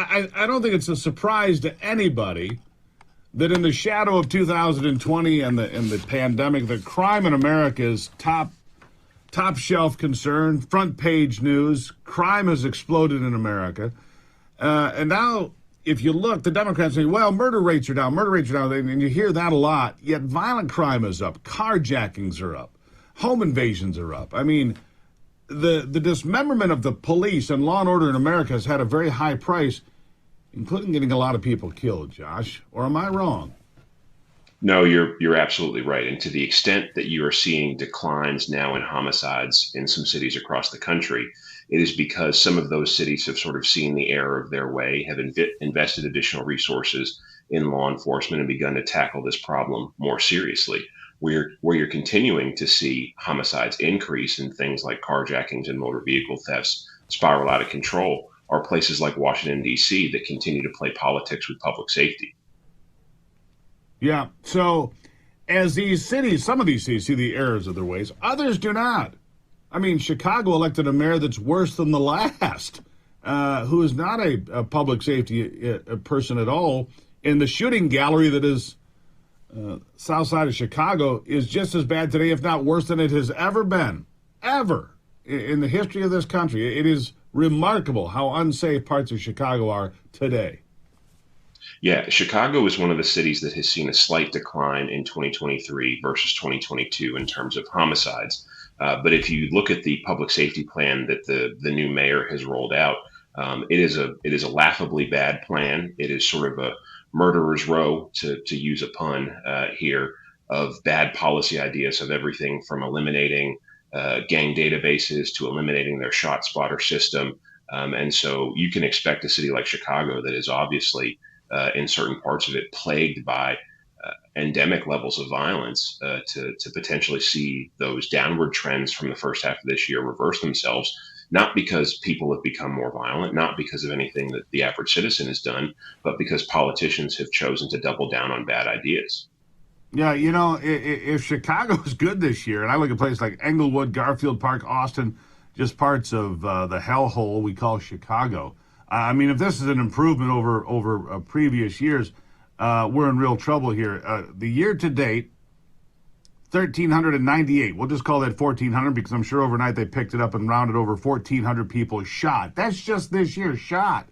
I don't think it's a surprise to anybody that in the shadow of 2020 and the pandemic, that crime in America is top shelf concern, front page news. Crime has exploded in America. And now, if you look, the Democrats say, well, murder rates are down, and you hear that a lot, yet violent crime is up, carjackings are up, home invasions are up. I mean, the dismemberment of the police and law and order in America has had a very high price, including getting a lot of people killed, Josh. Or am I wrong? No, you're absolutely right. And to the extent that you are seeing declines now in homicides in some cities across the country, it is because some of those cities have sort of seen the error of their way, have invested additional resources in law enforcement and begun to tackle this problem more seriously. Where you're continuing to see homicides increase and things like carjackings and motor vehicle thefts spiral out of control are places like Washington, D.C. that continue to play politics with public safety. Yeah. So as these cities, some of these cities see the errors of their ways, others do not. I mean, Chicago elected a mayor that's worse than the last, who is not a public safety person at all. And the shooting gallery that is south side of Chicago is just as bad today, if not worse than it has ever been, ever in the history of this country. It is remarkable how unsafe parts of Chicago are today. Yeah, Chicago is one of the cities that has seen a slight decline in 2023 versus 2022 in terms of homicides. But if you look at the public safety plan that the new mayor has rolled out, it is a laughably bad plan. It is sort of a murderer's row, to use a pun here, of bad policy ideas, of everything from eliminating gang databases to eliminating their shot spotter system. And so you can expect a city like Chicago that is obviously in certain parts of it plagued by endemic levels of violence to potentially see those downward trends from the first half of this year reverse themselves, not because people have become more violent, not because of anything that the average citizen has done, but because politicians have chosen to double down on bad ideas. Yeah, if Chicago's good this year, and I look at places like Englewood, Garfield Park, Austin, just parts of the hellhole we call Chicago. I mean, if this is an improvement over previous years, we're in real trouble here. The year to date, 1,398. We'll just call that 1,400 because I'm sure overnight they picked it up and rounded over 1,400 people shot. That's just this year shot.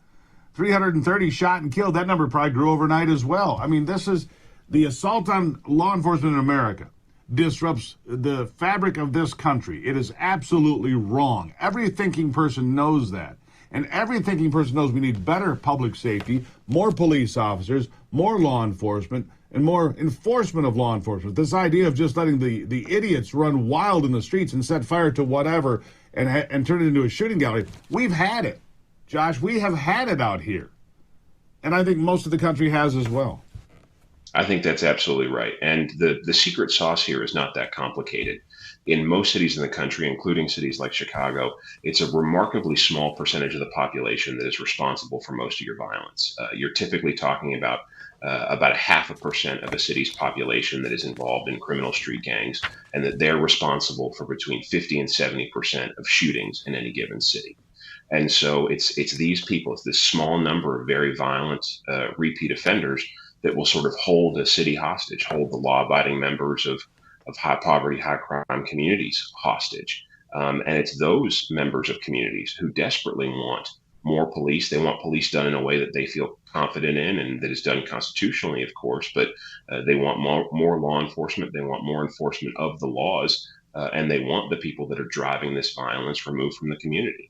330 shot and killed. That number probably grew overnight as well. I mean, this is the assault on law enforcement in America disrupts the fabric of this country. It is absolutely wrong. Every thinking person knows that. And every thinking person knows we need better public safety, more police officers, more law enforcement, and more enforcement of law enforcement. This idea of just letting the idiots run wild in the streets and set fire to whatever and turn it into a shooting gallery, we've had it. Josh, we have had it out here. And I think most of the country has as well. I think that's absolutely right. And the secret sauce here is not that complicated. In most cities in the country, including cities like Chicago, it's a remarkably small percentage of the population that is responsible for most of your violence. You're typically talking about a 0.5% of a city's population that is involved in criminal street gangs, and that they're responsible for between 50 and 70% of shootings in any given city. And so it's these people, it's this small number of very violent repeat offenders that will sort of hold a city hostage, hold the law-abiding members of high poverty, high crime communities hostage. And it's those members of communities who desperately want more police. They want police done in a way that they feel confident in and that is done constitutionally, of course, but they want more law enforcement. They want more enforcement of the laws, and they want the people that are driving this violence removed from the community.